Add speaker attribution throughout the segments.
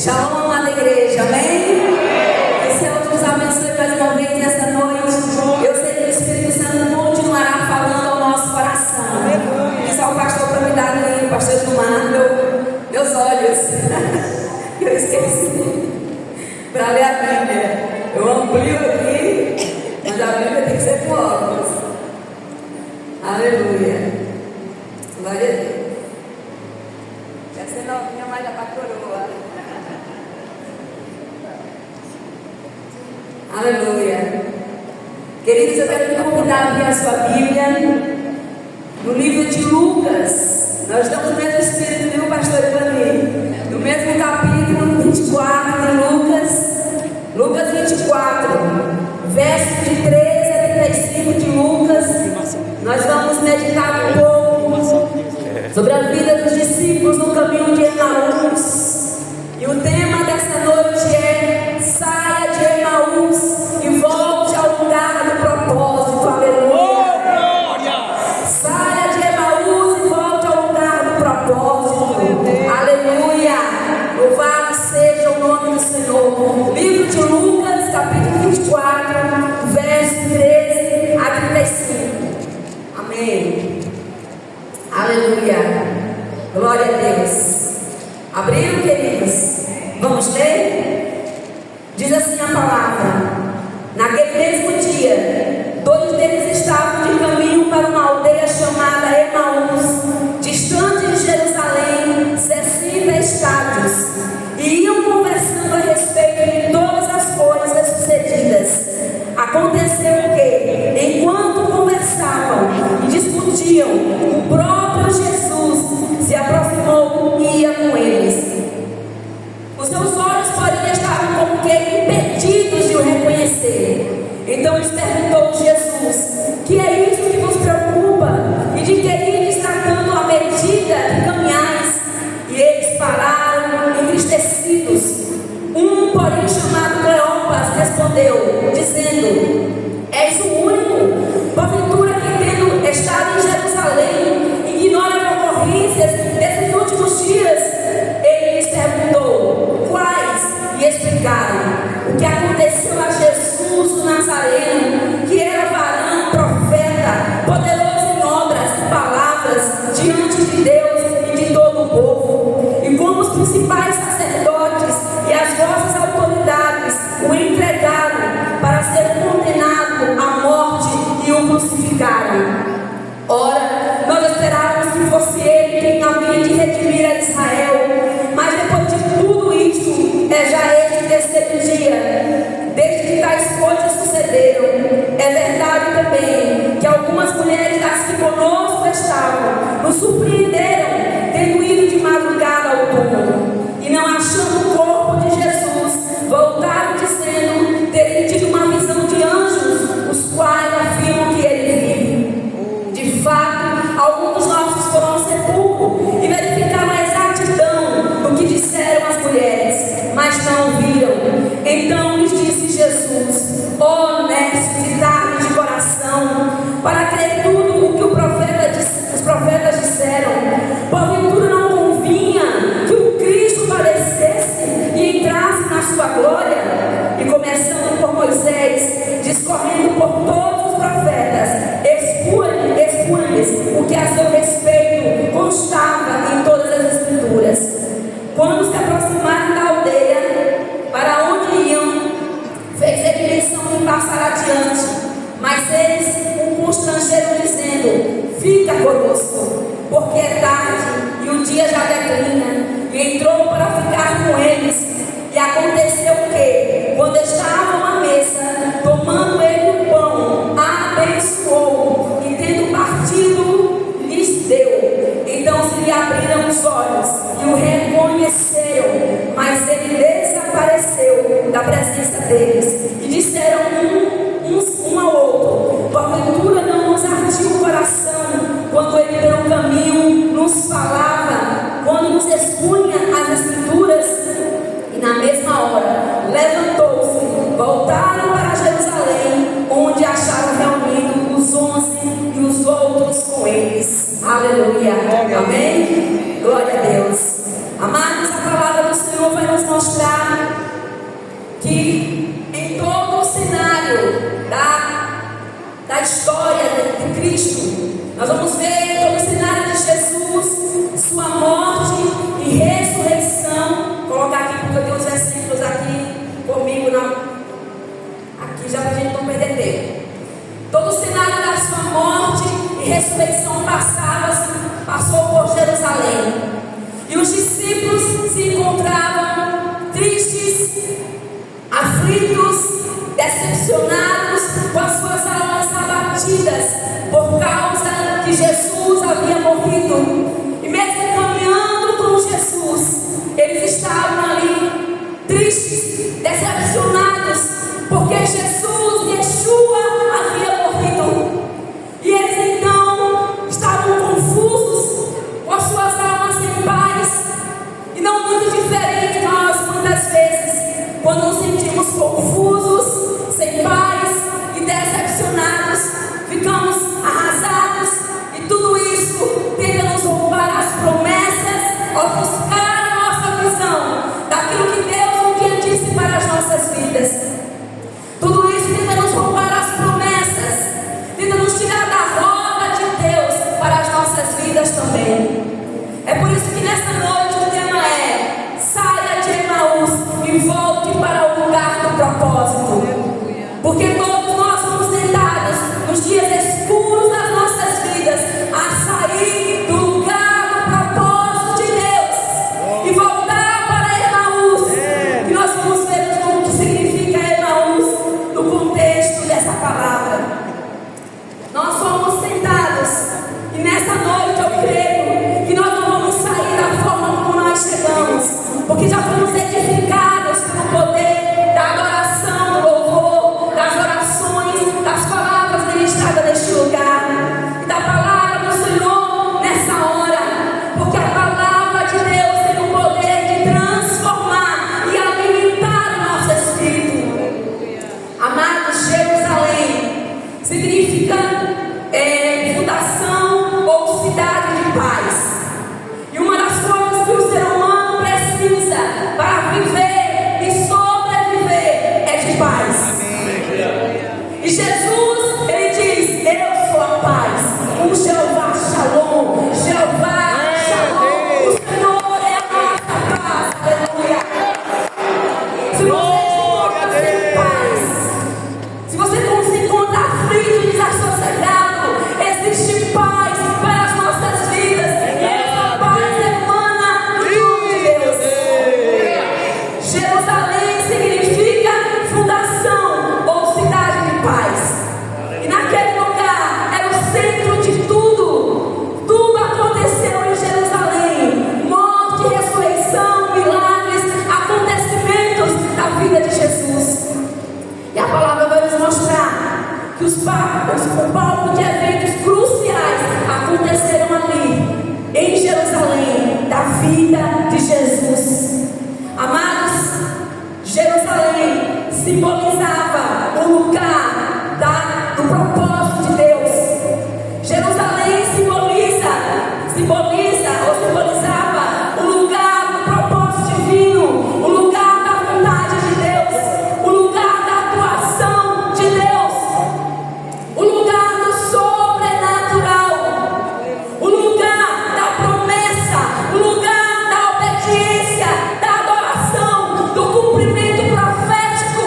Speaker 1: Shalom, amada igreja, amém? Que o Senhor nos abençoe mais uma vez nessa noite. Eu sei que o Espírito Santo continuará falando ao nosso coração. E só o pastor para me dar ali, o pastor Gilmar, meus olhos. Que eu esqueci. Para ler a Bíblia. Eu amplio aqui, mas a Bíblia tem que ser com óculos. Aleluia. Glória a Deus. Deve ser novinha, mas já está coroa. Aleluia. Queridos, eu quero te convidar a abrir a sua Bíblia no livro de Lucas. Nós estamos no mesmo espírito, viu, pastor Ivani? No mesmo capítulo 24 de Lucas 24, versos de 13 a 35 de Lucas. Nós vamos meditar um pouco sobre a vida dos discípulos no caminho de Emaús. E o tema dessa noite é: saia de Emaús e volte ao lugar do propósito. Aleluia! Saia de Emaús e volte ao lugar do propósito. Aleluia! Louvado seja o nome do Senhor. Livro de Lucas, capítulo 24, verso 13 a 35. Amém. Aleluia. Glória a Deus. Abriram, queridos? Vamos ler? Diz assim a palavra: naquele mesmo dia, 2 deles estavam de caminho para uma aldeia chamada Emaús, distante de Jerusalém 60 estádios, e iam conversando a respeito de todas as coisas sucedidas. Aconteceu que, enquanto conversavam e discutiam, o próprio Jesus se aproximou e ia com eles. Os seus olhos, porém, estavam como que impedidos de o reconhecer. Então lhes perguntou Jesus: que é isso que vos preocupa? E de que ides tratando à medida que caminhais? E eles pararam entristecidos. Um, porém, chamado Cleopas, respondeu, dizendo: és o único, porventura, que tendo estado em Jerusalém, ignora as ocorrências desses últimos dias? Ele lhes perguntou: quais? E explicaram o que aconteceu a Jesus o Nazareno, que era varão, profeta, poderoso em obras e palavras diante de Deus e de todo o povo. E como os principais sacerdotes e as vossas autoridades o entregaram para ser condenado à morte e o crucificaram. Ora, nós esperávamos que fosse ele quem havia de redimir a Israel, mas depois de tudo isto, é já este terceiro dia, desde que tais coisas sucederam. É verdade também que algumas mulheres das que conosco estavam nos surpreenderam, tendo ido de madrugada ao túmulo, e não achando o corpo de Jesus, voltaram dizendo terem tido uma visão de anjos, os quais afirmam que ele vive. De fato, alguns dos nossos foram ao sepulcro e verificaram a exatidão do que disseram as mulheres, mas não viram. Então lhes disse Jesus: ó honestos e tardos de coração, para crer tudo o que os profetas disseram. Porventura não convinha que o Cristo padecesse e entrasse na sua glória? E começando por Moisés, discorrendo por todos os profetas, expunha-lhes o que a seu respeito constava em todas as Escrituras. Quando se aproximaram da aldeia para onde iam, fez ele menção de passar adiante, mas eles o constrangeram, dizendo: fica conosco, porque é tarde e o dia já declina. E entrou para ficar com eles. E aconteceu que, quando estavam à mesa, tomando ele o pão, abençoou, e tendo partido, lhes deu. Então se lhe abriram os olhos e o reconheceram, mas ele desapareceu da presença deles. E disseram um ao outro: porventura não nos ardia o coração quando ele pelo caminho nos falava, quando nos expunha as Escrituras? E na mesma hora levantou-se, voltaram para Jerusalém, onde acharam reunidos os 11 e os outros com eles. Aleluia. Amém? Glória a Deus. Amados, a palavra do Senhor vai nos mostrar mostrar que em todo o cenário da história de Cristo, nós vamos ver em todo o cenário de Jesus, sua morte e ressurreição. Vou colocar aqui porque eu tenho os versículos aqui comigo, aqui já para a gente não perder tempo. Todo o cenário da sua morte e ressurreição passou por Jerusalém. E os discípulos se encontravam tristes, aflitos, decepcionados, com as suas almas abatidas, por causa que Jesus havia morrido. E mesmo caminhando com Jesus, eles estavam ali tristes, decepcionados, porque Jesus, Yeshua, havia morrido. E eles então estavam confusos, com as suas almas em paz. E não muito diferente nós, muitas vezes, quando nos sentimos confusos, sem paz e decepcionados, ficamos arrasados, e tudo isso tenta nos roubar as promessas, ofuscar a nossa visão daquilo que Deus um dia disse para as nossas vidas. Tudo isso tenta nos roubar as promessas, tenta nos tirar da rota de Deus para as nossas vidas também. É por isso que nesta noite o tema é: saia de Emaús e volte para o lugar do propósito. Porque todos nós somos tentados nos dias escuros das nossas vidas a sair do lugar do propósito de Deus e voltar para Emaús. E nós vamos ver o que significa Emaús no contexto dessa palavra. Nós somos tentados, e nessa noite eu creio que nós não vamos sair da forma como nós chegamos, porque já fomos edificados pelo poder da adoração, do louvor, das orações, das palavras ministradas neste lugar e da palavra do Senhor nessa hora, porque a palavra de Deus tem o poder de transformar e alimentar o nosso espírito. Amados, Jerusalém significa fundação ou cidade de paz. E uma das coisas que o ser humano precisa para viver e sobreviver é de paz. E Jesus, ele diz: eu sou a paz, o Jeová Shalom, Jeová Shalom, o Senhor é a nossa paz. Aleluia. Se você se encontra sem paz, se você não se encontra aflito e desassosegado, existe paz para as nossas vidas, e essa paz emana do nome de Deus. Jerusalém significa fundação ou cidade de paz. E naquele lugar era o centro de tudo. Tudo aconteceu em Jerusalém: morte, ressurreição, milagres, acontecimentos da vida de Jesus. E a palavra vai nos mostrar que os palcos de eventos cruciais aconteceram ali, em Jerusalém, da vida de Jesus. Amados, Jerusalém simbolizava o lugar do propósito de Deus. Jerusalém simbolizava o lugar do propósito divino, o lugar da vontade de Deus, o lugar da atuação de Deus, o lugar do sobrenatural, o lugar da promessa, o lugar da obediência, da adoração, do cumprimento profético.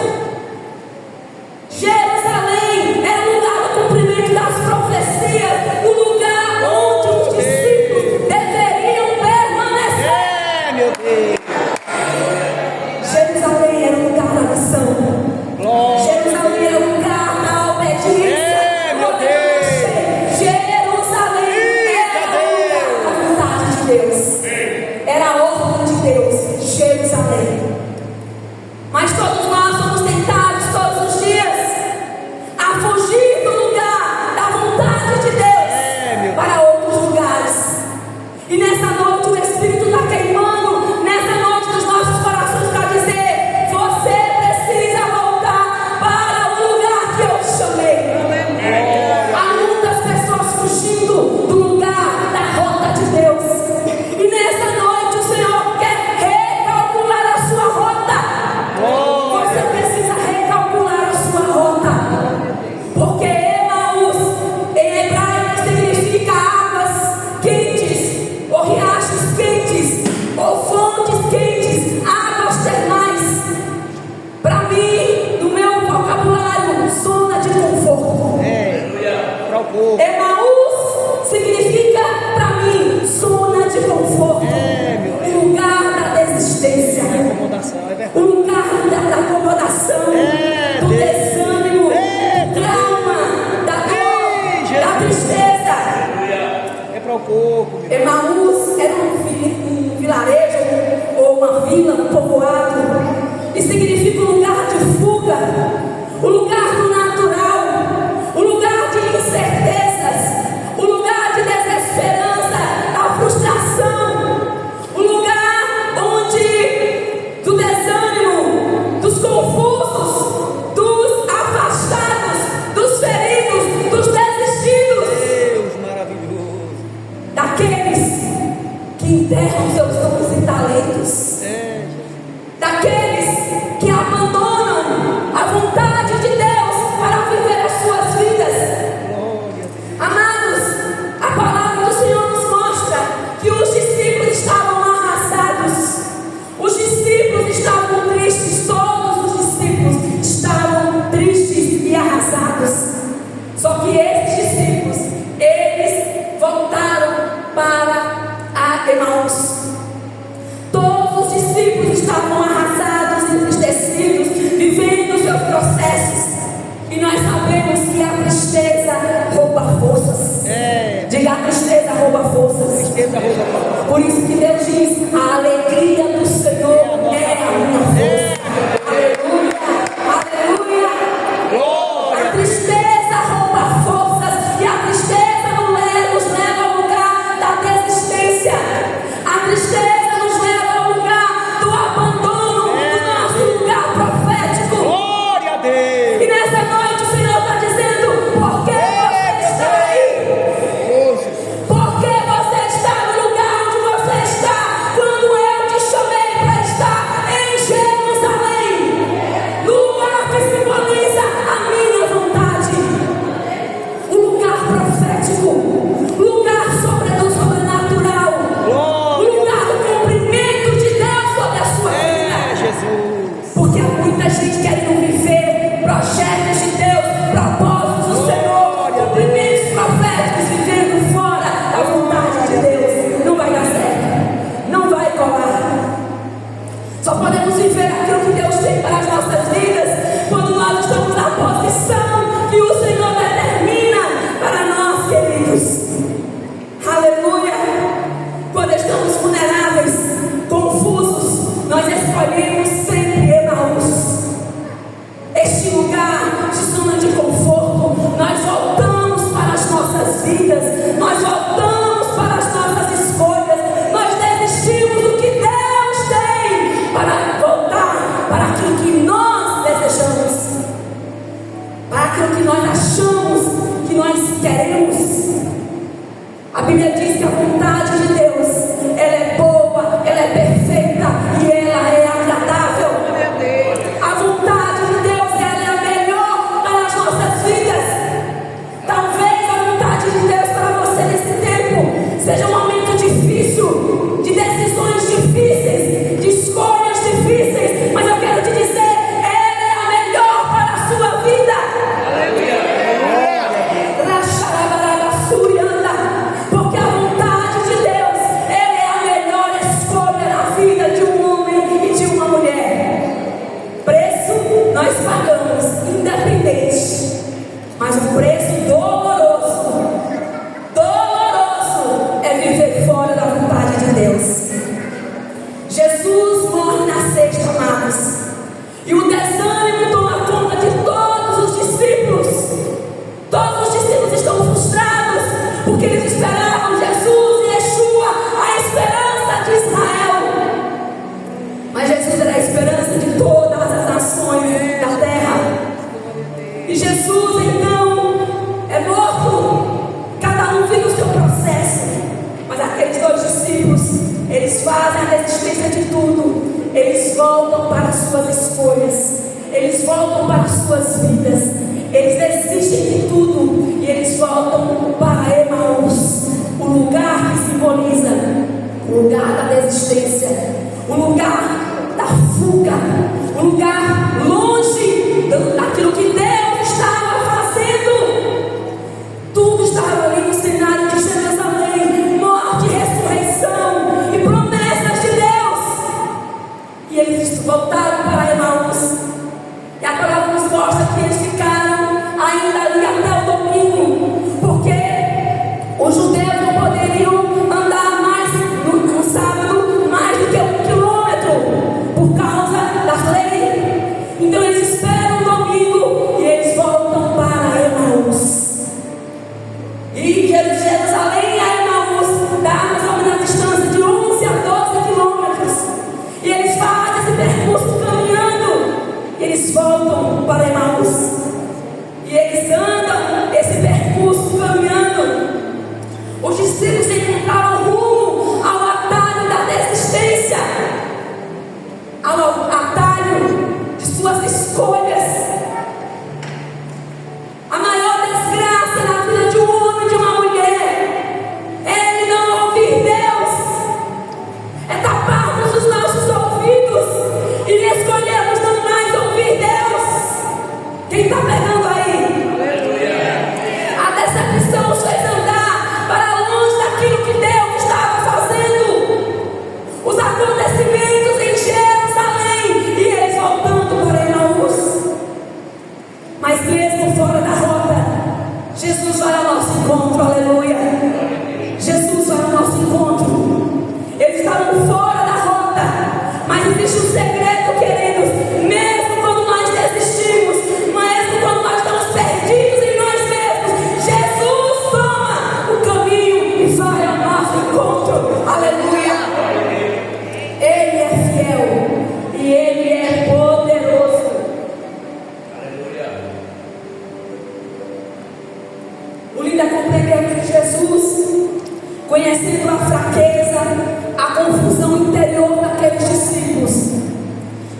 Speaker 1: nós sabemos que a tristeza rouba forças. Diga, a tristeza rouba forças. Por isso que Deus diz: a alegria do Senhor é a minha força. Aleluia, aleluia. A tristeza rouba forças, e a tristeza nos leva ao lugar da desistência. A tristeza nos leva ao lugar do abandono do nosso lugar profético.
Speaker 2: Glória a Deus.
Speaker 1: E nessa noite o Senhor está dizendo: por que você está aí? Por que você está no lugar onde você está quando eu te chamei para estar em Jerusalém? Lugar que simboliza a minha vontade. Um lugar profético. Lugar sobrenatural. Lugar do cumprimento de Deus sobre a sua vida.
Speaker 2: Jesus.
Speaker 1: Porque há muita gente querendo viver projetos de Deus, propósitos do Senhor, cumprimentos proféticos, vivendo fora da vontade de Deus. Não vai dar certo, não vai colar. Só podemos viver aquilo que Deus tem para as nossas vidas quando nós estamos na posição que o Senhor determina para nós, queridos. Aleluia. Quando estamos vulneráveis, confusos, nós escolhemos sempre Emaús. Este lugar de zona de conforto, nós voltamos para as nossas vidas, nós voltamos para as nossas escolhas, nós desistimos do que Deus tem para voltar para aquilo que nós desejamos, para aquilo que nós achamos que nós queremos. A Bíblia diz que a vontade de Deus, ela é boa, ela é perfeita e ela é agradável. A vontade de Deus, ela é a melhor para as nossas vidas. Talvez a vontade de Deus para você nesse tempo seja um momento difícil, de decisões difíceis, de escolhas difíceis, mas eu quero te dizer, ela é a melhor para a sua vida. Porque a vontade de Deus, ela é a melhor escolha na vida de um homem e de uma mulher. Preço nós pagamos, independente, mas um preço doloroso é viver fora da vontade de Deus. Jesus morre na sexta, amados, e o desânimo toma conta de todos os discípulos. Todos os discípulos estão frustrados porque eles esperavam Jesus e Yeshua, a esperança de Israel. Mas Jesus era a esperança de todas as nações da terra. E Jesus então é morto. Cada um vive o seu processo. Mas aqueles dois discípulos, eles fazem a desistência de tudo. Eles voltam para as suas escolhas. Eles voltam para as suas vidas. Eles desistem de tudo e eles voltam para Emaús, o lugar que simboliza o lugar da desistência, o lugar da fuga, o lugar longe daquilo que Deus estava fazendo. Tudo estava ali no cenário de Jerusalém, morte, ressurreição e promessas de Deus. E eles voltaram para Emaús. E a palavra nos mostra que eles ficaram ainda ali até o domingo, porque os judeus não poderiam andar mais no sábado mais do que 1 quilômetro por causa das leis. Então eles esperam o domingo e eles voltam para Emaús. E de Jerusalém a Emaús dá mais ou menos a distância de 11 a 12 quilômetros. E eles fazem esse percurso caminhando. E eles voltam para Emaús. E eles andam esse percurso caminhando. Os discípulos encontraram rumo ao atalho da desistência, ao atalho de suas escolhas. A maior desgraça na vida de um homem e de uma mulher é ele não ouvir Deus, é taparmos os nossos ouvidos e escolhermos não mais ouvir Deus. Quem está pegando aí? A decepção nos fez andar para longe daquilo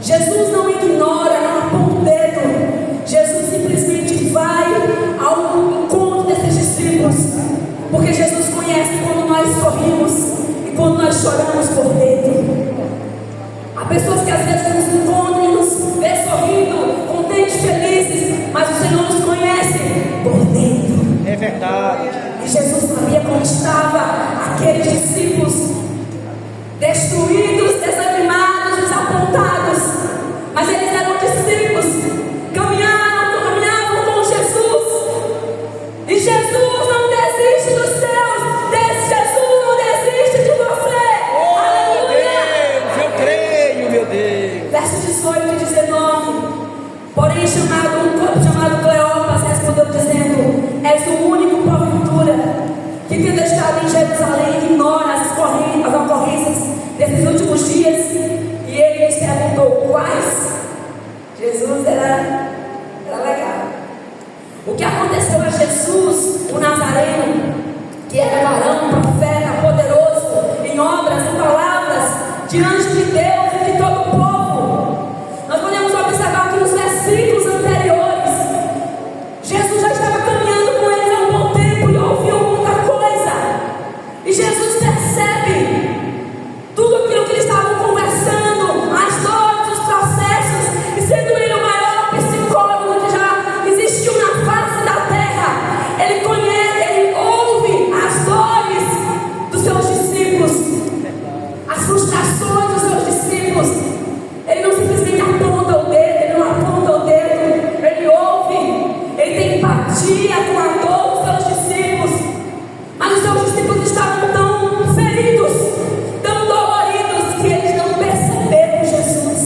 Speaker 1: Jesus não ignora, não aponta o dedo. Jesus simplesmente vai ao encontro desses discípulos, porque Jesus conhece quando nós sorrimos e quando nós choramos por dentro. Há pessoas que às vezes nos encontram e nos vê sorrindo, contentes, felizes, mas o Senhor nos conhece por dentro.
Speaker 2: É verdade.
Speaker 1: E Jesus sabia como estava aqueles discípulos destruídos, desanimados, desapontados, mas eles eram discípulos, caminhavam com Jesus, e Jesus não desiste dos seus, Jesus não desiste de você.
Speaker 2: Oh,
Speaker 1: Aleluia!
Speaker 2: Deus, eu creio, meu Deus.
Speaker 1: Verso 18 e 19. Porém, um corpo chamado Cleopas respondeu dizendo: És o único, porventura, que tendo estado em Jerusalém ignora as ocorrências desses últimos dias. E ele lhes perguntou: quais? Jesus era legal. O que aconteceu a Jesus, o Nazareno, que era varão, profeta, poderoso em obras e palavras diante de Deus e de todo o povo. Nós podemos observar que nos versículos anteriores, Jesus já estava caminhando com eles há um bom tempo e ouviu muita coisa. E Jesus percebe tudo aquilo que eles estavam conversando, as dores, os processos, e sendo ele o maior psicólogo que já existiu na face da terra, ele conhece, ele ouve as dores dos seus discípulos, as frustrações dos seus discípulos. Ele não simplesmente aponta o dedo, ele não aponta o dedo, ele ouve, ele tem empatia com a dor dos seus discípulos. Mas os seus discípulos estavam tão feridos, tão doloridos, que eles não perceberam Jesus.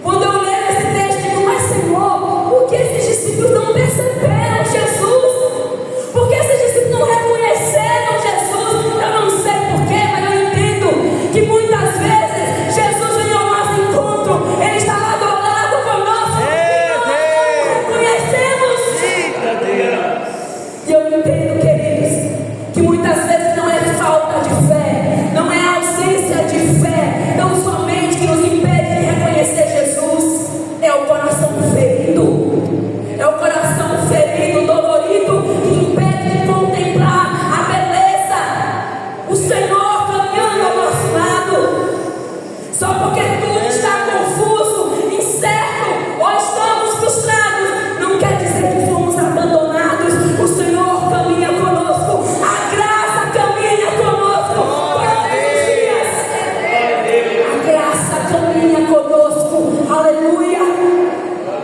Speaker 1: Quando eu leio esse texto, eu digo: mas Senhor, por que esses discípulos não perceberam Jesus? Por que esses discípulos não reconheceram Jesus? Eu não sei porquê, mas eu entendo que muitas vezes Jesus vem ao nosso encontro, Ele está lado a lado conosco, e nós não reconhecemos.
Speaker 2: Eita Deus.
Speaker 1: E eu entendo, queridos, que muitas vezes não é falta de fé, não é ausência de fé, não somente que nos impede de reconhecer Jesus, é o coração ferido, dolorido, que impede de contemplar a beleza, o Senhor caminhando ao nosso lado. Só porque tudo está confuso, incerto, ou estamos frustrados, não quer dizer que fomos abandonados. O Senhor caminha conosco, a graça caminha conosco todos os dias. A graça caminha conosco, aleluia.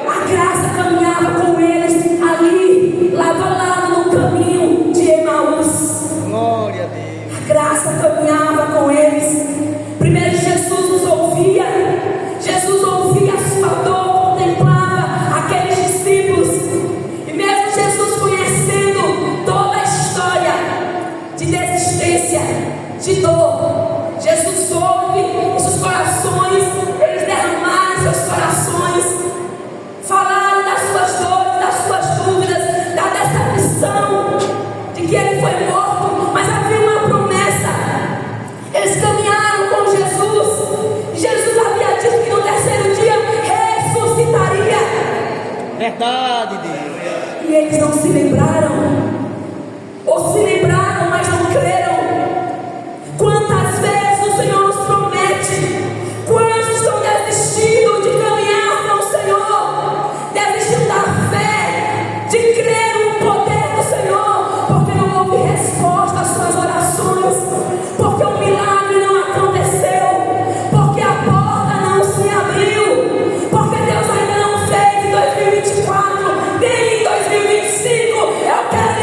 Speaker 1: A graça caminhava com eles ali, lado a lado, no caminho de Emaús.
Speaker 2: Glória a Deus.
Speaker 1: A graça caminhava com eles. Primeiro Jesus nos ouvia, Jesus ouvia a sua dor, contemplava aqueles discípulos. E mesmo Jesus conhecendo toda a história de desistência, de dor, Jesus ouve os seus corações, eles derramaram seus corações, falaram das suas dores, das suas dúvidas, da decepção de que ele foi morto, mas havia uma promessa. Eles caminharam com Jesus. Jesus havia dito que no terceiro dia ressuscitaria.
Speaker 2: Verdade, Deus.
Speaker 1: E eles não se lembraram, ou se lembraram, mas não creram. Quantas vezes o Senhor nos promete? Quantos estão desistindo de caminhar com o Senhor, desistindo da fé, de crer no poder do Senhor, porque não houve resposta às suas orações, porque o milagre não aconteceu, porque a porta não se abriu, porque Deus ainda não fez em 2024, nem em 2025. Eu quero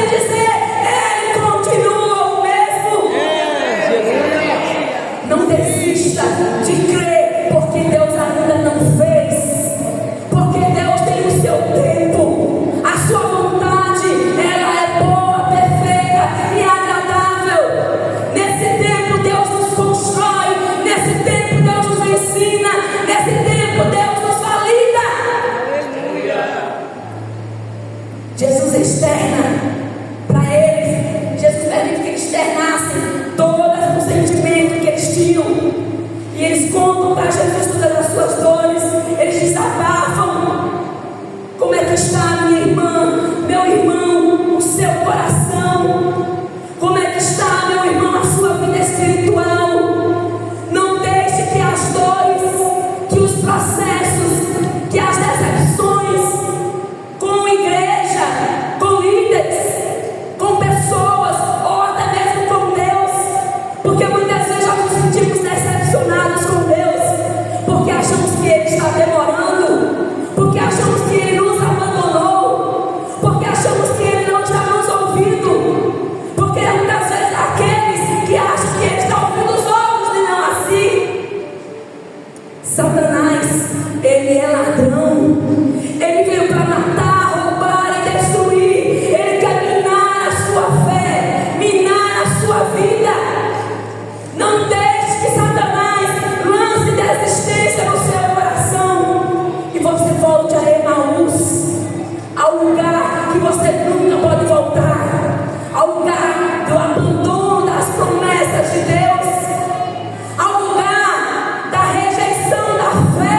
Speaker 1: Satanás, ele é ladrão. Ele veio para matar, roubar e destruir. Ele quer minar a sua fé, minar a sua vida. Não deixe que Satanás lance desistência no seu coração e você volte a Emaús, ao lugar que você nunca pode voltar, ao lugar do abandono das promessas de Deus, ao lugar da rejeição da fé,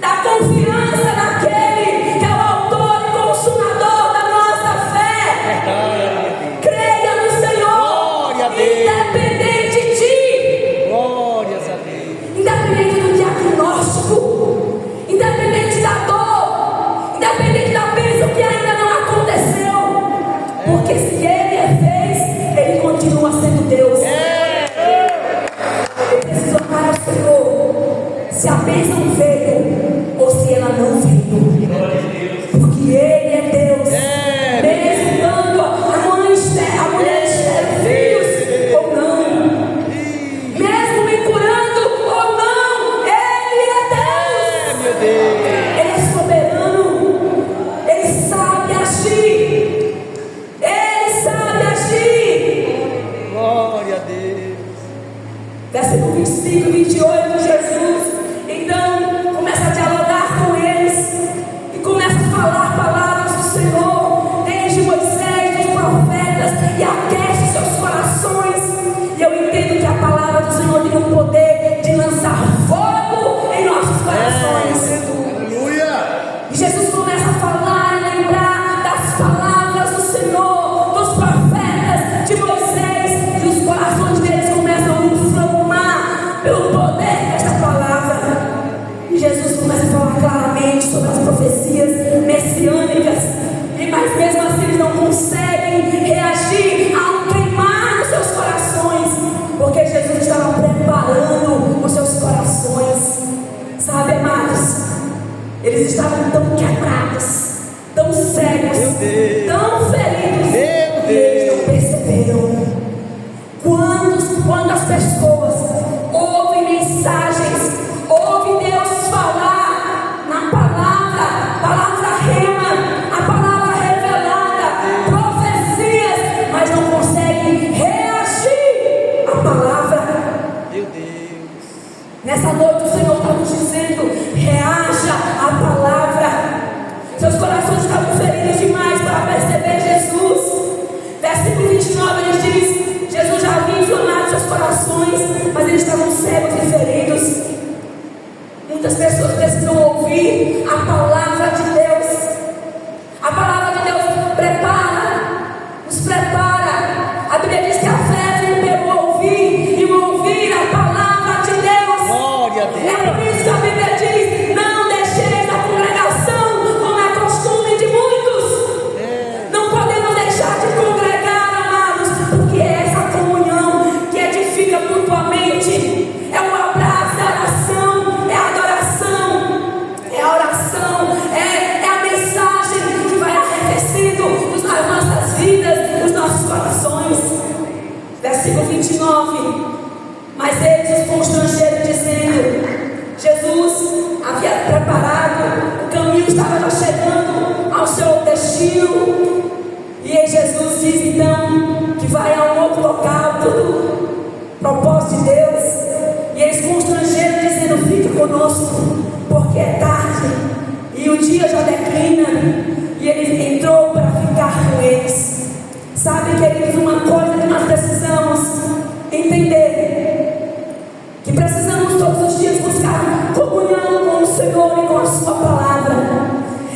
Speaker 1: da confiança naquele que é o autor e consumador da nossa fé. Creia no Senhor,
Speaker 2: Glória a Deus.
Speaker 1: independente de ti,
Speaker 2: Glórias a Deus.
Speaker 1: independente do diagnóstico, independente da dor, independente da bênção que ainda não aconteceu, porque se Ele fez, Ele continua sendo Deus. Eu preciso amar ao Senhor, se a bênção veio ou se ela não veio, porque Ele é Deus. Mesmo dando a mulher estéril filhos ou não, mesmo me curando ou não, Ele é Deus.
Speaker 2: Meu Deus.
Speaker 1: Ele é soberano. Ele sabe agir. Ele sabe agir.
Speaker 2: Glória a Deus.
Speaker 1: Versículo 25 e 28, Jesus então começa a dialogar com eles e começa a falar palavras do Senhor, desde Moisés, dos profetas, e aquece seus corações. E eu entendo que a palavra do Senhor tem o poder de lançar fogo em nossos corações.
Speaker 2: Aleluia.
Speaker 1: E Jesus começa a falar e lembrar das palavras do Senhor, dos profetas, de Moisés, e os corações deles começam a inflamar pelo poder desta palavra. E Jesus começa a falar claramente sobre as profecias messiânicas, mas mesmo assim eles não conseguem reagir a um queimar nos seus corações, porque Jesus estava preparando os seus corações. Sabe, amados, eles estavam tão quebrados, tão cegos,
Speaker 2: Meu Deus.
Speaker 1: tão feridos,
Speaker 2: Meu
Speaker 1: e eles
Speaker 2: Deus.
Speaker 1: não perceberam. Quantas pessoas ouvem mensagens, ouvem Deus falar na palavra rema, a palavra revelada, profecias, mas não conseguem reagir à palavra.
Speaker 2: Meu Deus.
Speaker 1: Nessa noite o Senhor está nos dizendo: reaja à palavra. Seus corações estavam feridos demais para perceber Jesus. Versículo 29 ele diz: Jesus já havia inflamado seus corações, mas eles estavam cegos e feridos. Muitas pessoas precisam ouvir a palavra de Deus. A palavra de Deus nos prepara. A Bíblia diz que a fé vem pelo ouvir, e o ouvir a palavra de Deus.
Speaker 2: Glória a Deus.
Speaker 1: É por isso que a Bíblia diz: não deixeis a congregação, como é costume de muitos. Não podemos deixar de congregar, amados, porque é essa comunhão que edifica mutuamente. É o abraço, é a oração, é a adoração, é a oração, é a mensagem que vai arrefecendo nas nossas vidas, nos nossos corações. Versículo 29. Mas eles os constrangeram, dizendo: Jesus havia preparado, o caminho estava já chegando ao seu destino. E aí Jesus diz então que vai a um outro local, tudo propósito de Deus. E eles constrangeram, dizendo: fique conosco, porque é tarde e o dia já declina. E ele entrou para ficar com eles. Sabe, queridos, uma coisa que nós precisamos entender: que precisamos todos os dias buscar comunhão com o Senhor e com a sua palavra.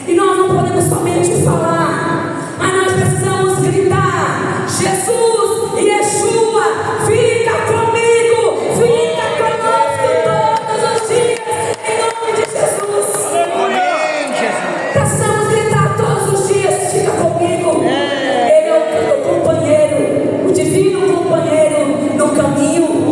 Speaker 1: E nós não podemos somente falar, mas nós precisamos gritar: Jesus e Yeshua, fica comigo, fica conosco todos os dias, em nome de Jesus.
Speaker 2: Amém, Jesus.
Speaker 1: Precisamos gritar todos os dias: fica comigo. Ele é o companheiro, o divino companheiro no caminho.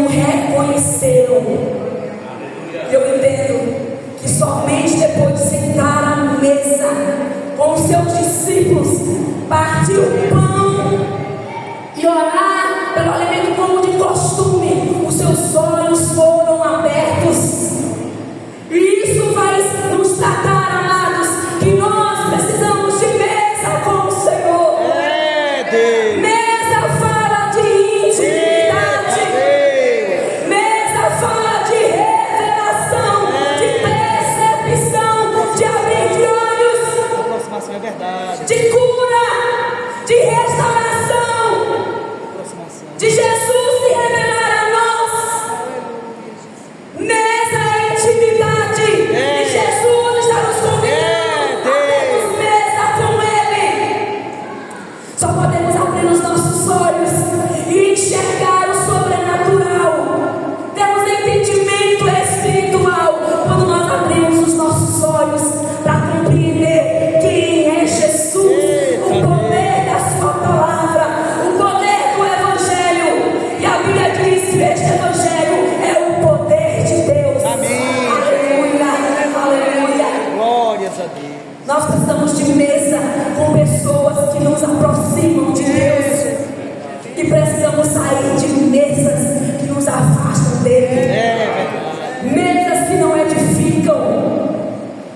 Speaker 1: o reconheceram. E eu entendo que somente depois de sentar à mesa com os seus discípulos, partir o pão e orar pelo alimento como de costume, os seus olhos foram abertos. E isso vai nos tratar, amados, que nós precisamos de mesa com o Senhor.
Speaker 2: Deus.
Speaker 1: Mesa fala de intimidade. Mesa fala de revelação, de percepção, de abrir de olhos,
Speaker 2: Aproximação é verdade.
Speaker 1: de cura, de restauração,
Speaker 2: Aproximação.
Speaker 1: de Jesus se revelar a nós. Mesa é intimidade. E Jesus está nos convidando a termos mesa com Ele. Só podemos abrir os nossos olhos e enxergar o sobrenatural. Temos entendimento espiritual quando nós abrimos os nossos olhos para compreender quem é Jesus, o poder da sua palavra, o poder do Evangelho. E a Bíblia diz que este Evangelho é o poder de Deus.
Speaker 2: Amém.
Speaker 1: Aleluia, aleluia.
Speaker 2: Glórias a Deus.
Speaker 1: Nós precisamos de mesa com pessoas que nos aproximam de Deus. E precisamos sair de mesas que nos afastam dele.
Speaker 2: É verdade.
Speaker 1: Mesas que não edificam.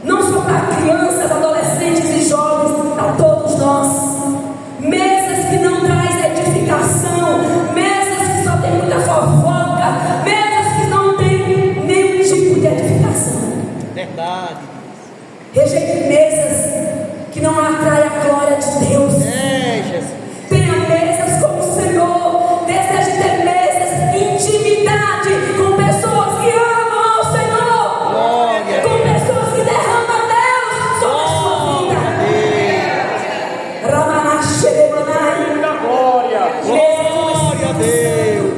Speaker 1: Não só para crianças, adolescentes e jovens, para todos nós. Mesas que não traz edificação. Mesas que só tem muita fofoca. Mesas que não tem nenhum tipo de edificação.
Speaker 2: Verdade.
Speaker 1: Rejeite mesas que não atraem a glória de Deus.
Speaker 2: Jesus.
Speaker 1: Tenha mesas com o Senhor. Deseje ter mesas, intimidade com pessoas que amam ao Senhor.
Speaker 2: Glória.
Speaker 1: Com pessoas que derramam a Deus sobre a sua vida. Ramanaxeremanai.
Speaker 2: Glória a Deus.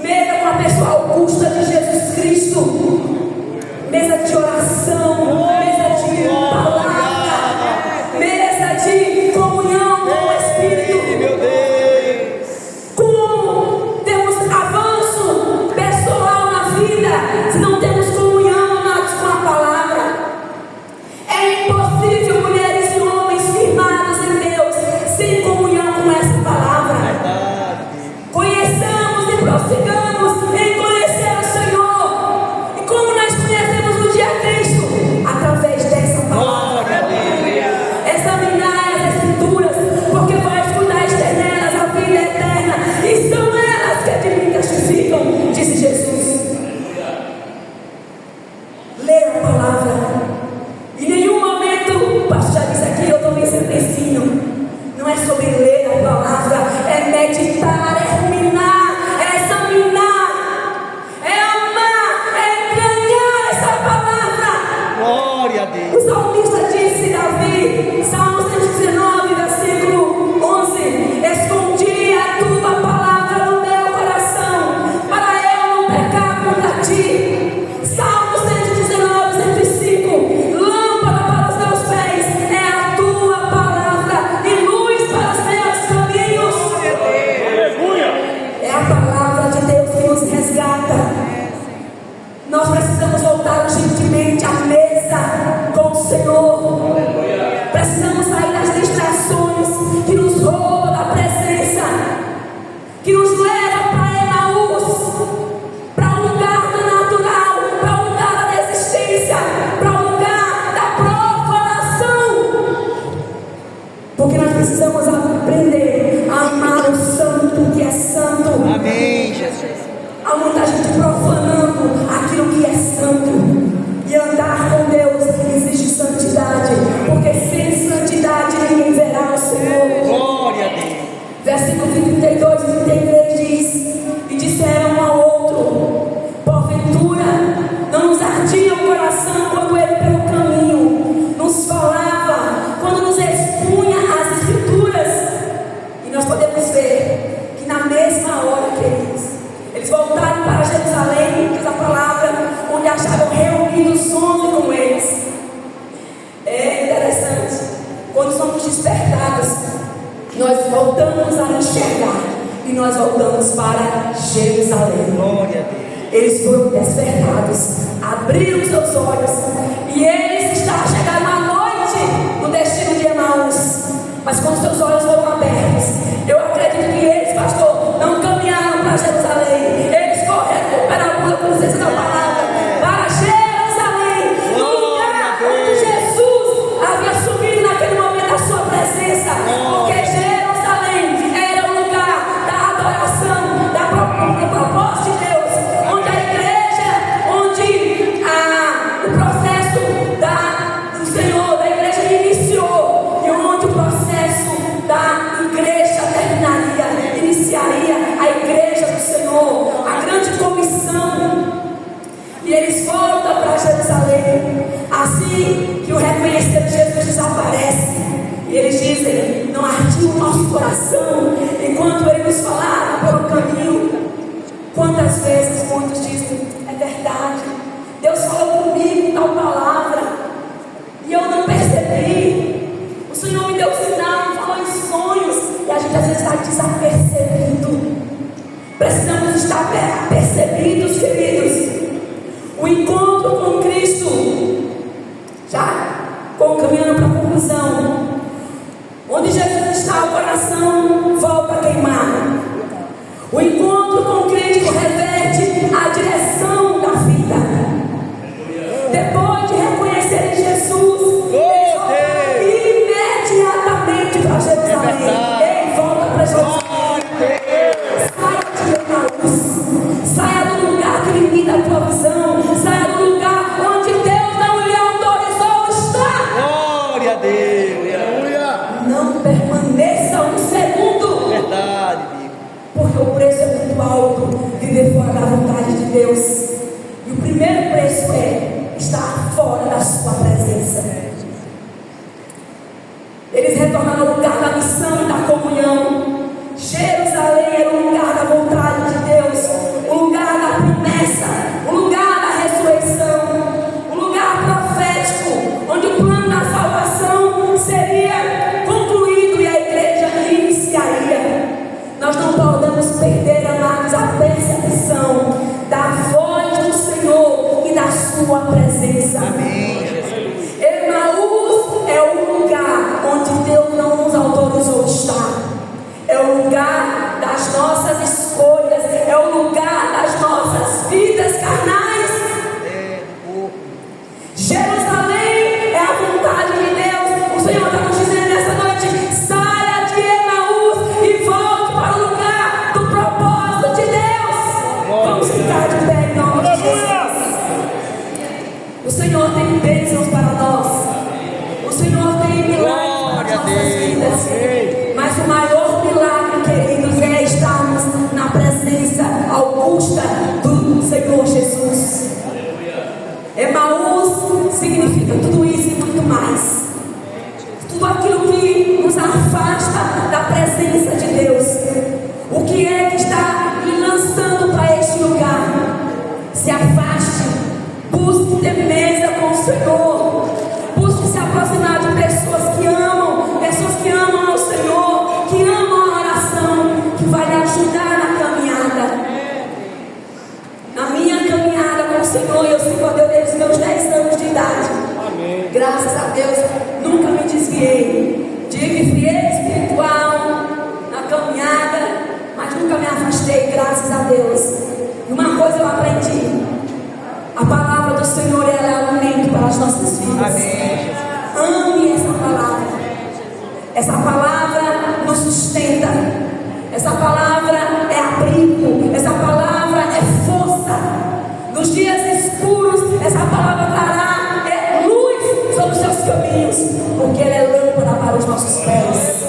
Speaker 1: Mesa com a pessoa augusta de Jesus Cristo. Mesa de oração. Mesa de palavra. Mesa de comunhão com o Espírito.
Speaker 2: Meu Deus.
Speaker 1: Como temos avanço pessoal na vida se não temos comunhão, amados, com a palavra? É impossível mulheres e homens firmados em Deus sem comunhão com essa palavra.
Speaker 2: Verdade.
Speaker 1: Conheçamos e prossigamos em conhecer o Senhor. E como nós conhecemos o dia Cristo? Através dessa palavra.
Speaker 2: Glória a Deus.
Speaker 1: Examinar as Escrituras, porque vós cuidais nelas a vida eterna, e são elas que a mim testificam, disse Jesus. Leia a palavra. Em nenhum momento, o pastor já disse aqui, eu também sempre ensino. Não é sobre ler a palavra, é meditar, é ruminar, é examinar, é amar, é entranhar essa palavra.
Speaker 2: Glória a Deus.
Speaker 1: O salmista disse, Davi, Salmo 119, versículo 11: escondi a tua palavra no meu coração, para eu não pecar contra ti. Salmo 119, 105: lâmpada para os meus pés é a tua palavra e luz para os meus caminhos. É a palavra de Deus que nos resgata. Nós precisamos voltar urgentemente à mesa com o Senhor. Precisamos sair das distrações que nos roubam da presença, que nos levam para Emaús, para um lugar do natural, para um lugar da desistência, para um lugar da profanação. Porque nós precisamos aprender a amar o santo que é santo.
Speaker 2: Amém, Jesus.
Speaker 1: Há muita gente profanando aquilo que é santo. E andar com Deus exige santidade. Porque sem santidade ninguém verá o Senhor.
Speaker 2: Glória a Deus.
Speaker 1: Versículo 32 e 33 diz: e disseram um ao outro: porventura não nos ardia o coração quando ele pelo caminho nos falava, quando nos expunha as Escrituras? E nós podemos ver que na mesma hora, queridos, eles voltaram para Jerusalém, diz a palavra, onde acharam reunidos 11 com eles. É interessante, quando somos despertados, nós voltamos a enxergar e nós voltamos para Jerusalém.
Speaker 2: Glória a Deus.
Speaker 1: Eles foram despertados, abriram seus olhos e eles estavam chegando à noite no destino de Emaús. Mas quando seus olhos foram abertos, eu acredito que eles, pastor, não caminharam para Jerusalém. Eles correram pela rua com licença da palavra para Jerusalém, no lugar onde Jesus havia subido naquele momento a sua presença. Porque Jerusalém era o lugar da adoração, da proposta de Deus, onde a igreja, onde o processo do Senhor, da igreja iniciou, e onde o processo da igreja terminaria, iniciaria a igreja do Senhor, a grande comissão. E eles voltam para Jerusalém, assim que o reconhecer de Jesus desaparece. E eles dizem: não ardia o nosso coração enquanto ele nos falava pelo caminho. Quantas vezes muitos dizem: é verdade, Deus falou comigo tal palavra e eu não percebi. O Senhor me deu sinal, me falou em sonhos, e a gente às vezes está desapercebido. Precisamos estar percebidos, queridos. O encontro com Cristo, já caminhando para a conclusão, onde Jesus está, o coração volta a queimar. O encontro com Cristo reverte a direção da vida. Depois de reconhecer Jesus, ele volta imediatamente para Jerusalém. Ele volta para Jerusalém. Saia de Emaús. Saia do lugar que limita a tua visão. Saia do lugar onde Deus não lhe autorizou estar.
Speaker 2: Glória a Deus.
Speaker 1: Não permaneça um segundo.
Speaker 2: Verdade, Bíblia.
Speaker 1: Porque o preço é muito alto, viver fora da vontade de Deus. E o primeiro preço é estar fora da sua presença. Eles retornaram ao lugar da missão e da comunhão. Jerusalém era o lugar da vontade de Deus, o lugar da promessa, o lugar da ressurreição, o lugar profético, onde o plano da salvação seria concluído e a igreja iniciaria. Nós não podemos perder, amados, a percepção da voz do Senhor e da sua presença.
Speaker 2: Amém, Jesus.
Speaker 1: Emaús é o lugar onde Deus não nos autorizou estar. É o lugar das nossas escolhas, é o lugar das nossas vidas carnais. Jerusalém é a vontade de Deus. O Senhor está nos dizendo nessa noite: saia de Emaús e volte para o lugar do propósito de Deus. Vamos ficar de pé em nome de Jesus. O Senhor tem bênçãos para nós. O Senhor tem milagres para as nossas vidas. Mas o maior milagre, queridos, é estarmos na presença augusta do Senhor Jesus. Emaús significa tudo isso e muito mais. Tudo aquilo que nos afasta da presença de Deus. O que é que está lhe lançando para este lugar? Se afaste, busque ter mesa com o Senhor, busque se aproximar de pessoas que amam ao Senhor, que amam a oração, que vai lhe ajudar na caminhada. Na minha caminhada com o Senhor, eu sigo a Deus desde os meus 10 anos de idade.
Speaker 2: Amém.
Speaker 1: Graças a Deus, nunca me desviei. Tive frieza espiritual na caminhada, mas nunca me afastei, graças a Deus. E uma coisa eu aprendi: a palavra do Senhor, ela é alimento para as nossas vidas.
Speaker 2: Amém.
Speaker 1: Ame essa palavra. Essa palavra nos sustenta. Essa palavra é abrigo. Essa palavra é força. Nos dias escuros, essa palavra trará luz sobre os seus caminhos, porque ela é lâmpada para os nossos pés.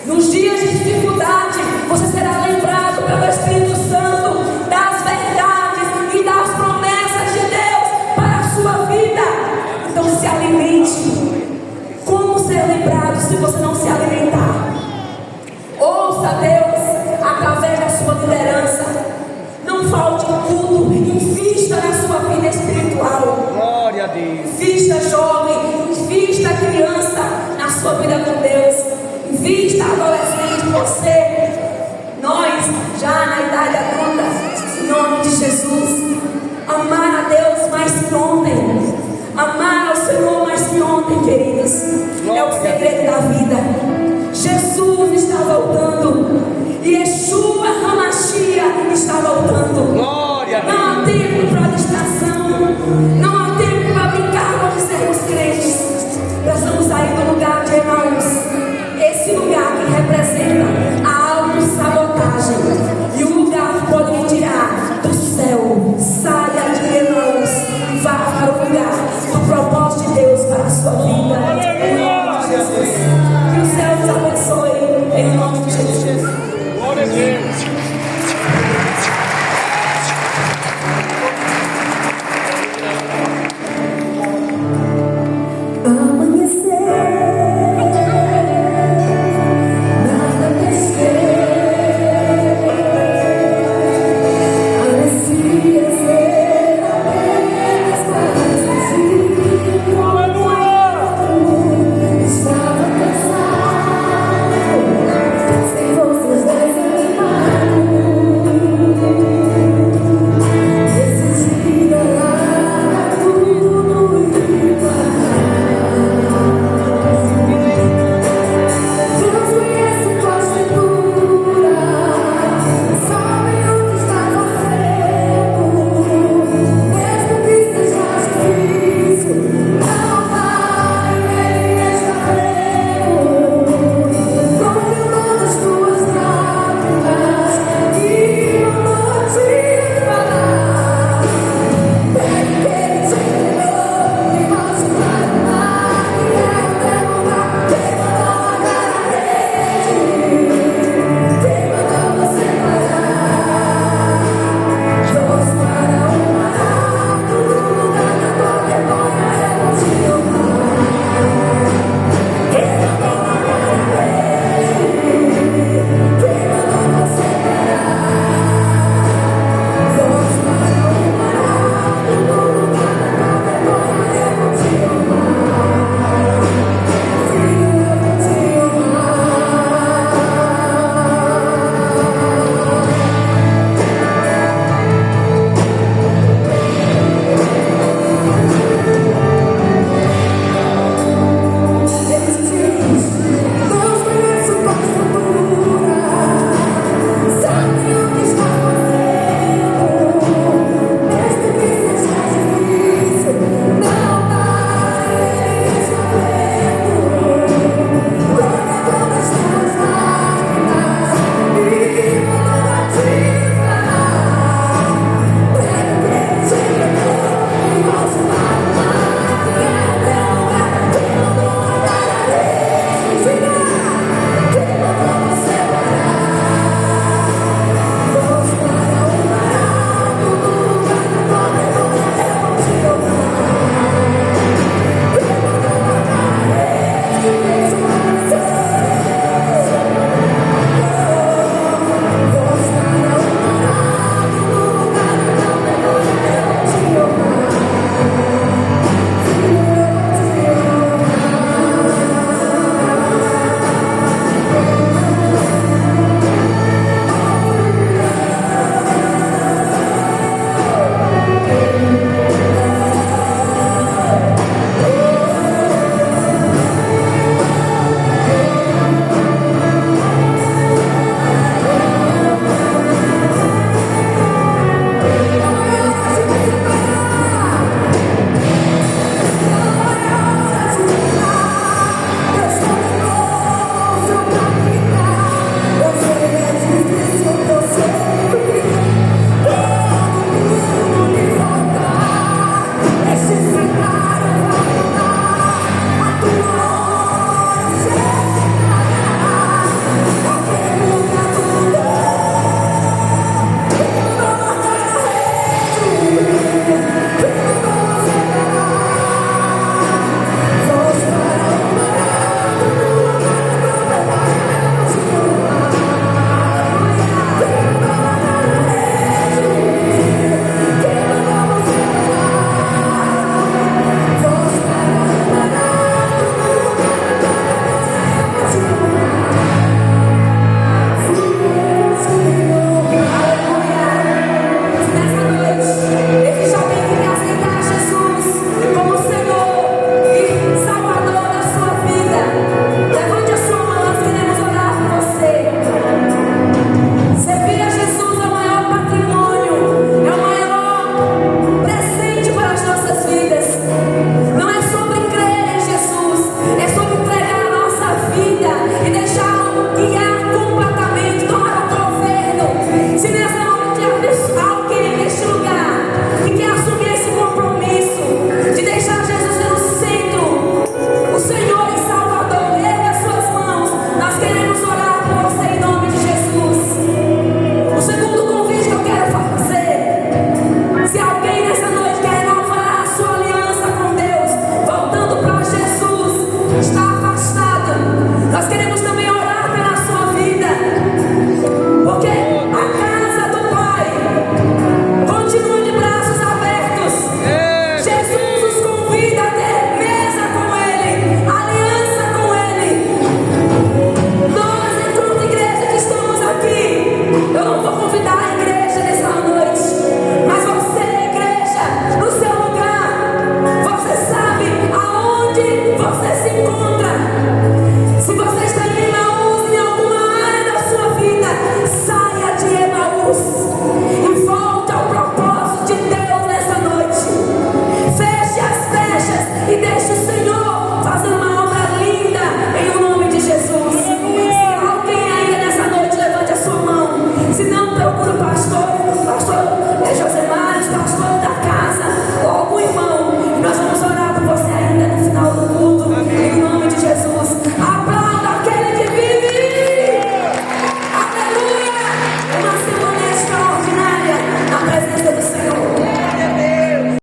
Speaker 1: Nos dias de dificuldade, você será lembrado pelo Espírito Santo das verdades e das promessas de Deus para a sua vida. Então se alimente. Como ser lembrado se você não se alimentar? Ouça Deus através da sua liderança. Não falte culto. Invista na sua vida espiritual.
Speaker 2: Glória a Deus.
Speaker 1: Invista, jovem. Invista, criança, na sua vida com Deus. Invista, adolescente. Você queridos. É o segredo da vida. Jesus está voltando. Yeshua HaMashiach está voltando.